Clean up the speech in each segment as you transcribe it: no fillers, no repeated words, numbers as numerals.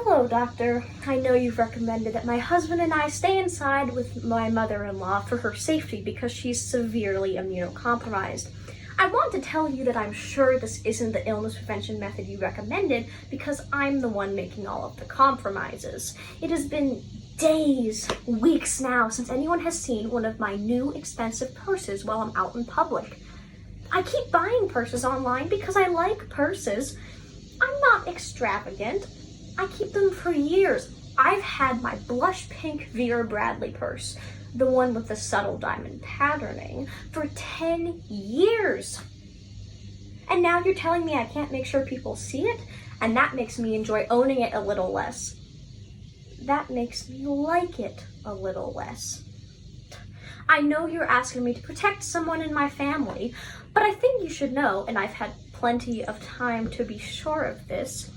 Hello, Doctor. I know you've recommended that my husband and I stay inside with my mother-in-law for her safety because she's severely immunocompromised. I want to tell you that I'm sure this isn't the illness prevention method you recommended because I'm the one making all of the compromises. It has been days, weeks now since anyone has seen one of my new expensive purses while I'm out in public. I keep buying purses online because I like purses. I'm not extravagant. I keep them for years. I've had my blush pink Vera Bradley purse, the one with the subtle diamond patterning, for 10 years. And now you're telling me I can't make sure people see it? And that makes me enjoy owning it a little less. That makes me like it a little less. I know you're asking me to protect someone in my family, but I think you should know, and I've had plenty of time to be sure of this,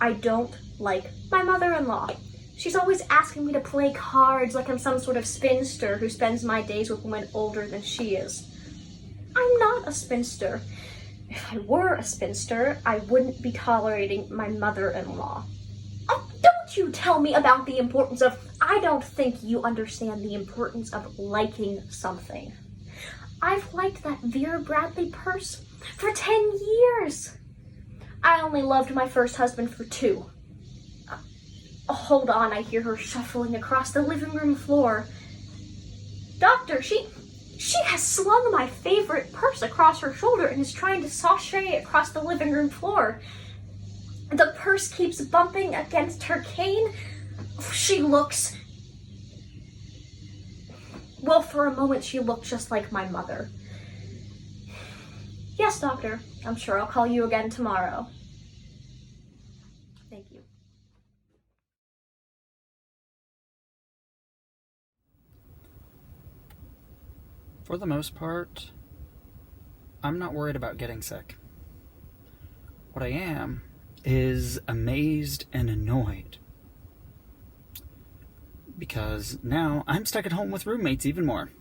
I don't like my mother-in-law. She's always asking me to play cards like I'm some sort of spinster who spends my days with women older than she is. I'm not a spinster. If I were a spinster, I wouldn't be tolerating my mother-in-law. Oh, don't you tell me about the importance of... I don't think you understand the importance of liking something. I've liked that Vera Bradley purse for 10 years. I only loved my first husband for 2. Hold on, I hear her shuffling across the living room floor. Doctor, she has slung my favorite purse across her shoulder and is trying to sashay across the living room floor. The purse keeps bumping against her cane. She looks... Well, for a moment she looked just like my mother. Yes, Doctor. I'm sure I'll call you again tomorrow. Thank you. For the most part, I'm not worried about getting sick. What I am is amazed and annoyed. Because now I'm stuck at home with roommates even more.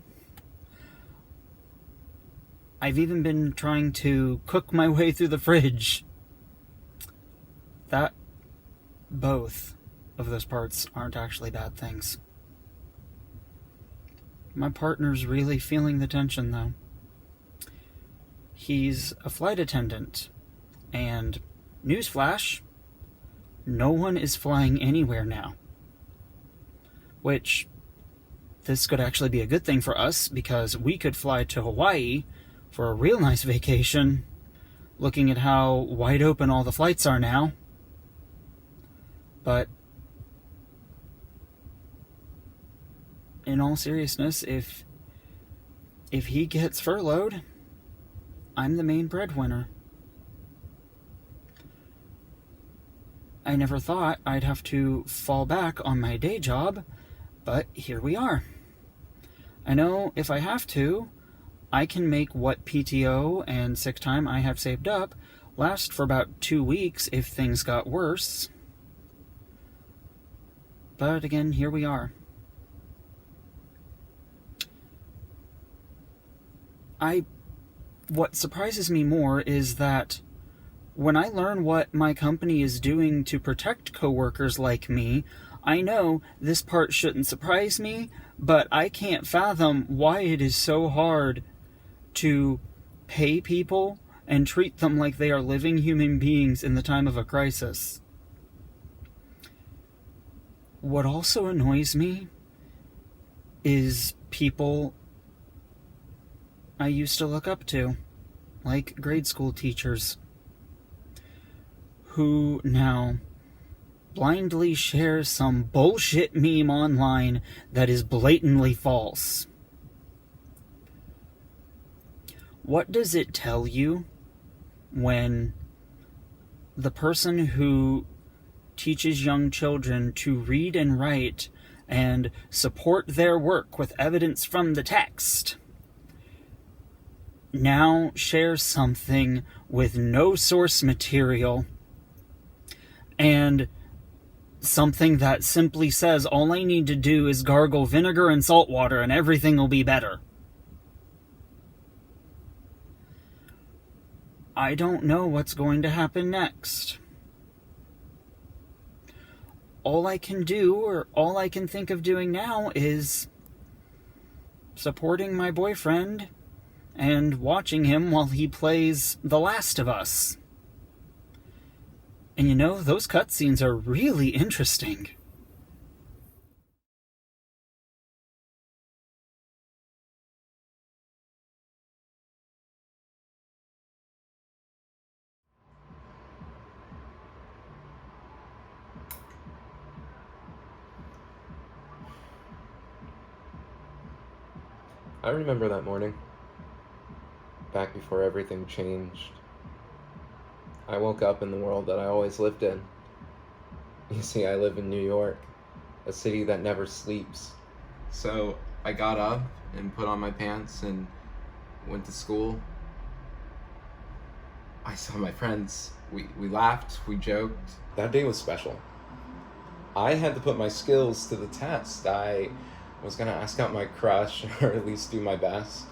I've even been trying to cook my way through the fridge. Both of those parts aren't actually bad things. My partner's really feeling the tension, though. He's a flight attendant, and newsflash, no one is flying anywhere now. Which, this could actually be a good thing for us, because we could fly to Hawaii for a real nice vacation, looking at how wide open all the flights are now. But in all seriousness, if he gets furloughed, I'm the main breadwinner. I never thought I'd have to fall back on my day job, but here we are. I know if I have to, I can make what PTO and sick time I have saved up last for about 2 weeks if things got worse. But again, here we are. What surprises me more is that when I learn what my company is doing to protect coworkers like me, I know this part shouldn't surprise me, but I can't fathom why it is so hard to pay people and treat them like they are living human beings in the time of a crisis. What also annoys me is people I used to look up to, like grade school teachers, who now blindly share some bullshit meme online that is blatantly false. What does it tell you when the person who teaches young children to read and write and support their work with evidence from the text now shares something with no source material and something that simply says all I need to do is gargle vinegar and salt water and everything will be better? I don't know what's going to happen next. all I can do, or all I can think of doing now, is supporting my boyfriend and watching him while he plays The Last of Us. And those cutscenes are really interesting. I remember that morning, back before everything changed. I woke up in the world that I always lived in. You see, I live in New York, a city that never sleeps. So I got up and put on my pants and went to school. I saw my friends. We laughed, we joked. That day was special. I had to put my skills to the test. I was gonna ask out my crush, or at least do my best.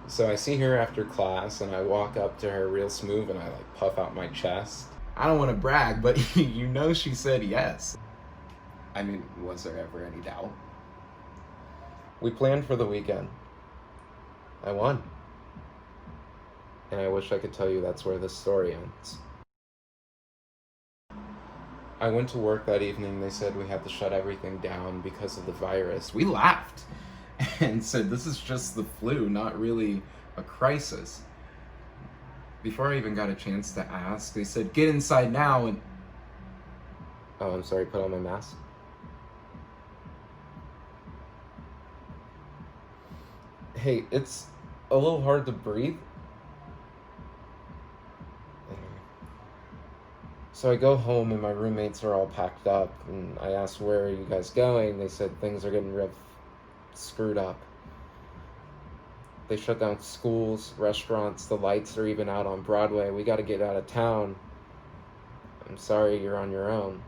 So I see her after class, and I walk up to her real smooth, and I puff out my chest. I don't want to brag, but she said yes. I mean, was there ever any doubt? We planned for the weekend. I won. And I wish I could tell you that's where this story ends. I went to work that evening. They said we had to shut everything down because of the virus. We laughed and said this is just the flu, not really a crisis. Before I even got a chance to ask, they said, get inside now, and... Oh, I'm sorry, put on my mask. Hey, it's a little hard to breathe. So I go home and my roommates are all packed up, and I asked, where are you guys going? They said things are getting real screwed up. They shut down schools, restaurants, the lights are even out on Broadway. We gotta get out of town. I'm sorry, you're on your own.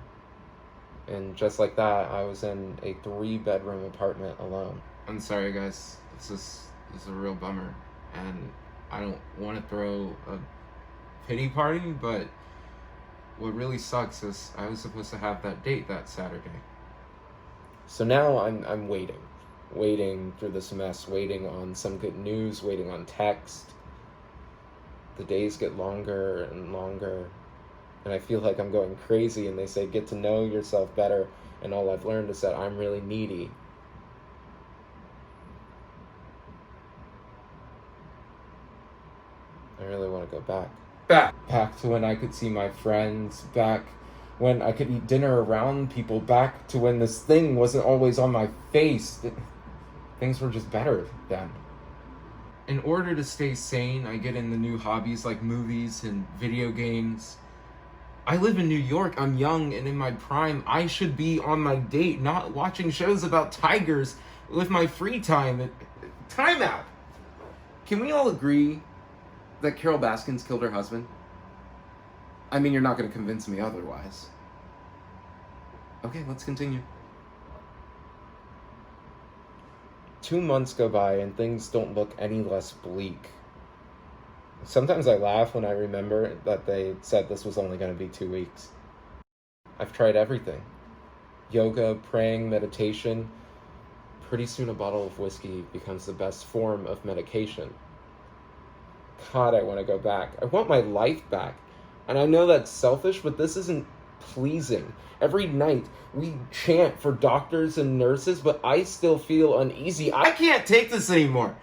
And just like that, I was in a 3-bedroom apartment alone. I'm sorry, guys. This is a real bummer. And I don't want to throw a pity party, but what really sucks is I was supposed to have that date that Saturday. So now I'm waiting through this mess, waiting on some good news, waiting on text. The days get longer and longer, and I feel like I'm going crazy, and they say get to know yourself better, and all I've learned is that I'm really needy. I really want to go back. Back to when I could see my friends, back when I could eat dinner around people, back to when this thing wasn't always on my face. Things were just better then. In order to stay sane, I get into new hobbies like movies and video games. I live in New York, I'm young and in my prime. I should be on my date, not watching shows about tigers with my free time. Time out! Can we all agree that Carol Baskins killed her husband? I mean, you're not going to convince me otherwise. Okay, let's continue. 2 months go by and things don't look any less bleak. Sometimes I laugh when I remember that they said this was only going to be 2 weeks. I've tried everything. Yoga, praying, meditation. Pretty soon a bottle of whiskey becomes the best form of medication. God, I want to go back. I want my life back. And I know that's selfish, but this isn't pleasing. Every night we chant for doctors and nurses, but I still feel uneasy. I can't take this anymore.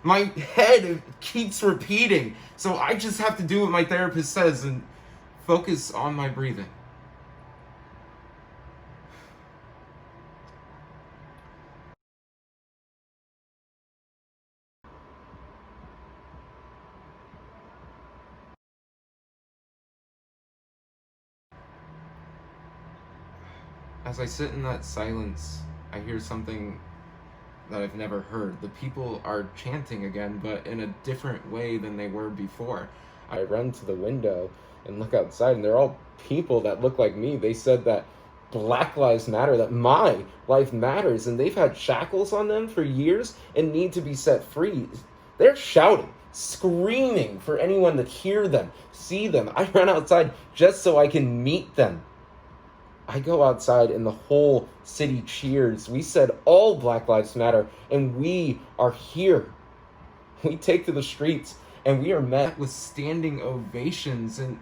My head keeps repeating. So I just have to do what my therapist says and focus on my breathing. As I sit in that silence, I hear something that I've never heard. The people are chanting again, but in a different way than they were before. I run to the window and look outside, and they're all people that look like me. They said that Black Lives Matter, that my life matters, and they've had shackles on them for years and need to be set free. They're shouting, screaming for anyone to hear them, see them. I ran outside just so I can meet them. I go outside and the whole city cheers. We said all Black Lives Matter, and we are here. We take to the streets, and we are met with standing ovations, and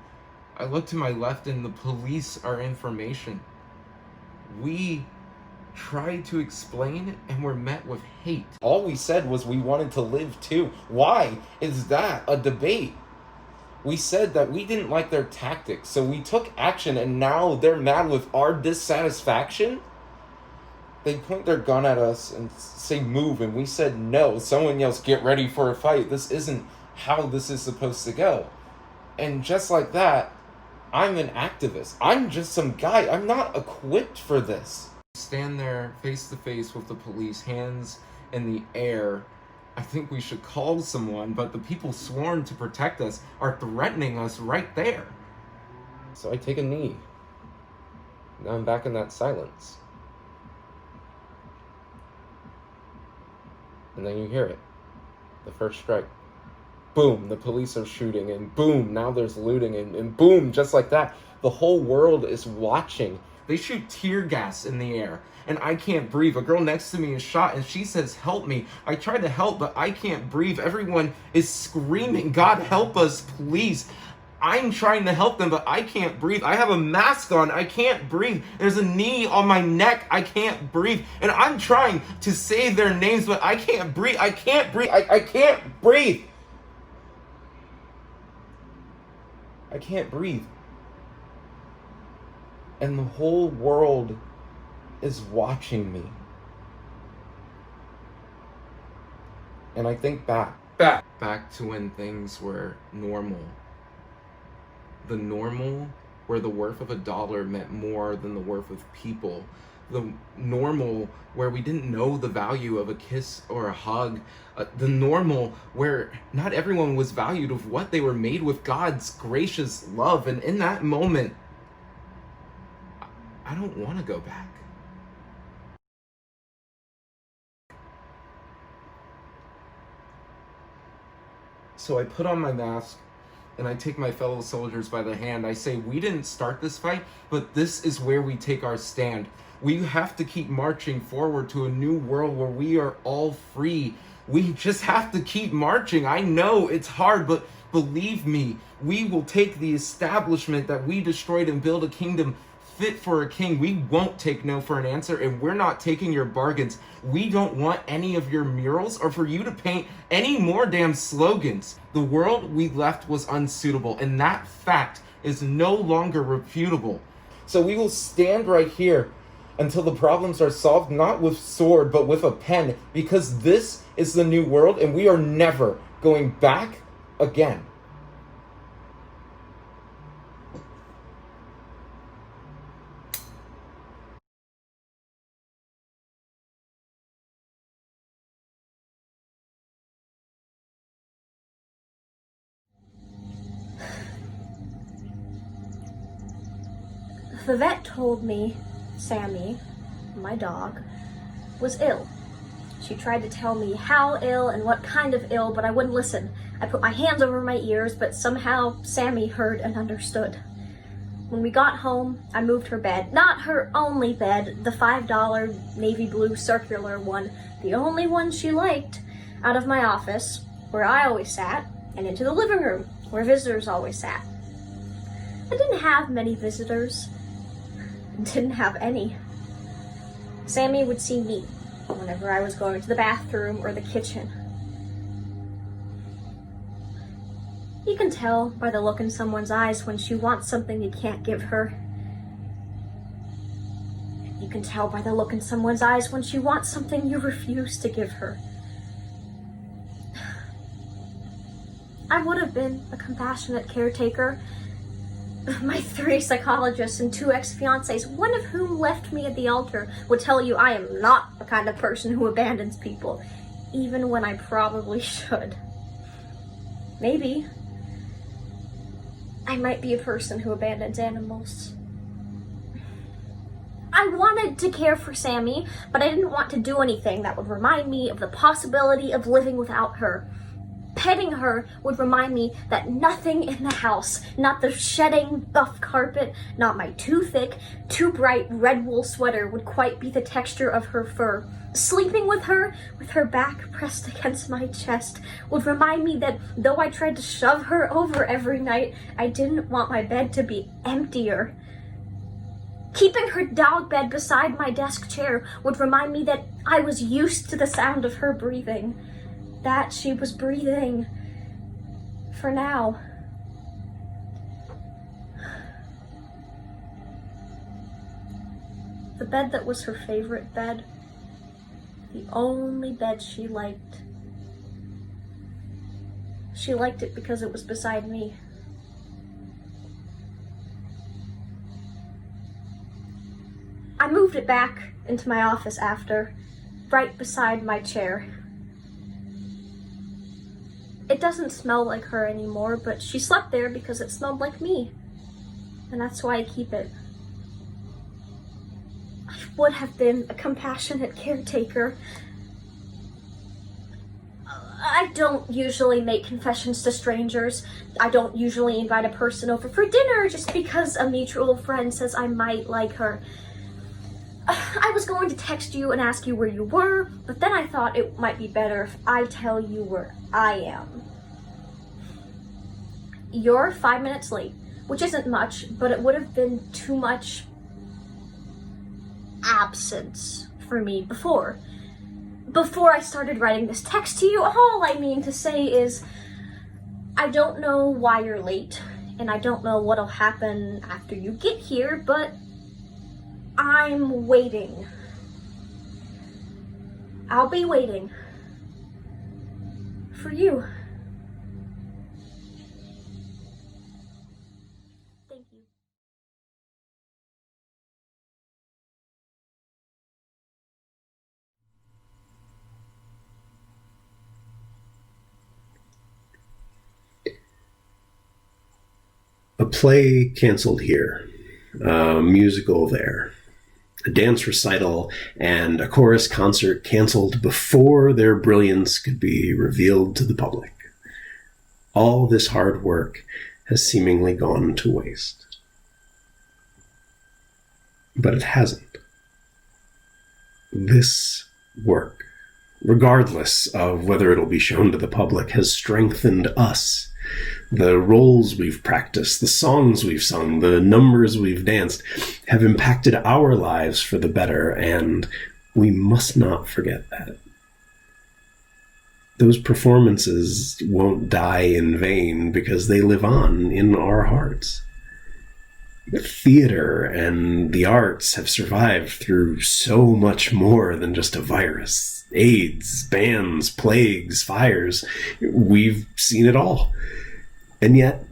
I look to my left and the police are information. We tried to explain and were met with hate. All we said was we wanted to live too. Why is that a debate? We said that we didn't like their tactics, so we took action, and now they're mad with our dissatisfaction? They point their gun at us and say move, and we said no. Someone yells, get ready for a fight. This isn't how this is supposed to go. And just like that, I'm an activist. I'm just some guy. I'm not equipped for this. Stand there face to face with the police, hands in the air. I think we should call someone, but the people sworn to protect us are threatening us right there. So I take a knee. Now I'm back in that silence. And then you hear it. The first strike. Boom, the police are shooting, and boom, now there's looting, and boom, just like that. The whole world is watching. They shoot tear gas in the air, and I can't breathe. A girl next to me is shot, and she says, help me. I try to help, but I can't breathe. Everyone is screaming, God help us, please. I'm trying to help them, but I can't breathe. I have a mask on. I can't breathe. There's a knee on my neck. I can't breathe. And I'm trying to say their names, but I can't breathe. I can't breathe. I can't breathe. I can't breathe. And the whole world is watching me. And I think back to when things were normal. The normal where the worth of $1 meant more than the worth of people. The normal where we didn't know the value of a kiss or a hug. The normal where not everyone was valued of what they were made with, God's gracious love. And in that moment, I don't want to go back. So I put on my mask and I take my fellow soldiers by the hand. I say, we didn't start this fight, but this is where we take our stand. We have to keep marching forward to a new world where we are all free. We just have to keep marching. I know it's hard, but believe me, we will take the establishment that we destroyed and build a kingdom fit for a king. We won't take no for an answer, and we're not taking your bargains. We don't want any of your murals or for you to paint any more damn slogans. The world we left was unsuitable, and that fact is no longer refutable. So we will stand right here until the problems are solved, not with sword, but with a pen, because this is the new world, and we are never going back again. The vet told me Sammy, my dog, was ill. She tried to tell me how ill and what kind of ill, but I wouldn't listen. I put my hands over my ears, but somehow Sammy heard and understood. When we got home, I moved her bed. Not her only bed, the $5 navy blue circular one, the only one she liked, out of my office, where I always sat, and into the living room, where visitors always sat. I didn't have many visitors. Didn't have any. Sammy would see me whenever I was going to the bathroom or the kitchen. You can tell by the look in someone's eyes when she wants something you can't give her. You can tell by the look in someone's eyes when she wants something you refuse to give her. I would have been a compassionate caretaker. My 3 psychologists and 2 ex-fiancés, one of whom left me at the altar, would tell you I am not the kind of person who abandons people, even when I probably should. Maybe I might be a person who abandons animals. I wanted to care for Sammy, but I didn't want to do anything that would remind me of the possibility of living without her. Petting her would remind me that nothing in the house, not the shedding buff carpet, not my too thick, too bright red wool sweater would quite be the texture of her fur. Sleeping with her back pressed against my chest, would remind me that though I tried to shove her over every night, I didn't want my bed to be emptier. Keeping her dog bed beside my desk chair would remind me that I was used to the sound of her breathing. That she was breathing. For now. The bed that was her favorite bed. The only bed she liked. She liked it because it was beside me. I moved it back into my office after, right beside my chair. It doesn't smell like her anymore, but she slept there because it smelled like me. And that's why I keep it. I would have been a compassionate caretaker. I don't usually make confessions to strangers. I don't usually invite a person over for dinner just because a mutual friend says I might like her. I was going to text you and ask you where you were, but then I thought it might be better if I tell you where I am. You're 5 minutes late, which isn't much, but it would have been too much absence for me before. Before I started writing this text to you, all I mean to say is, I don't know why you're late, and I don't know what'll happen after you get here, but I'm waiting. I'll be waiting. For you. Thank you. A play canceled here, a musical there, a dance recital and a chorus concert canceled before their brilliance could be revealed to the public. All this hard work has seemingly gone to waste. But it hasn't. This work, regardless of whether it'll be shown to the public, has strengthened us. The roles we've practiced, the songs we've sung, the numbers we've danced have impacted our lives for the better, and we must not forget that. Those performances won't die in vain because they live on in our hearts. Theater and the arts have survived through so much more than just a virus. AIDS, bans, plagues, fires. We've seen it all. And yet,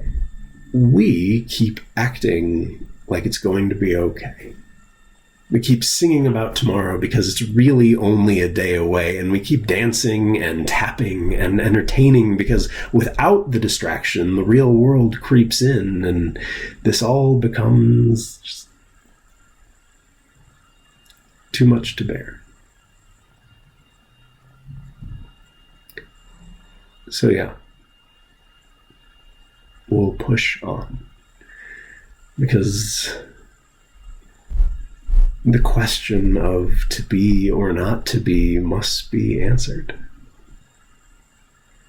we keep acting like it's going to be okay. We keep singing about tomorrow because it's really only a day away, and we keep dancing and tapping and entertaining because without the distraction, the real world creeps in, and this all becomes just too much to bear. So yeah. We'll push on. Because the question of to be or not to be must be answered.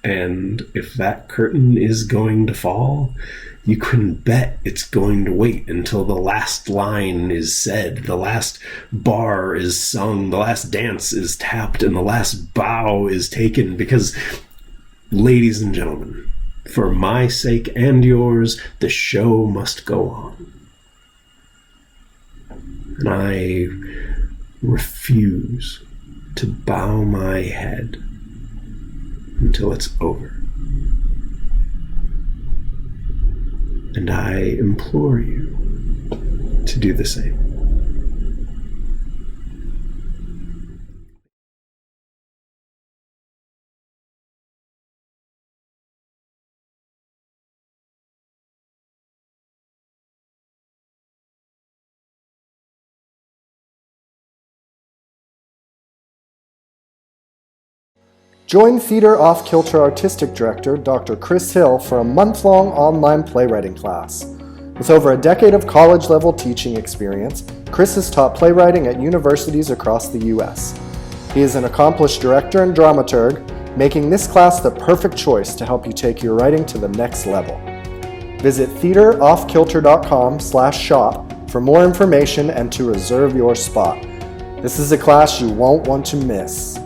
And if that curtain is going to fall, you can bet it's going to wait until the last line is said, the last bar is sung, the last dance is tapped, and the last bow is taken. Because, ladies and gentlemen, for my sake and yours, the show must go on. And I refuse to bow my head until it's over. And I implore you to do the same. Join Theatre Off-Kilter Artistic Director Dr. Chris Hill for a month-long online playwriting class. With over a decade of college-level teaching experience, Chris has taught playwriting at universities across the U.S. He is an accomplished director and dramaturg, making this class the perfect choice to help you take your writing to the next level. Visit theateroffkilter.com/shop for more information and to reserve your spot. This is a class you won't want to miss.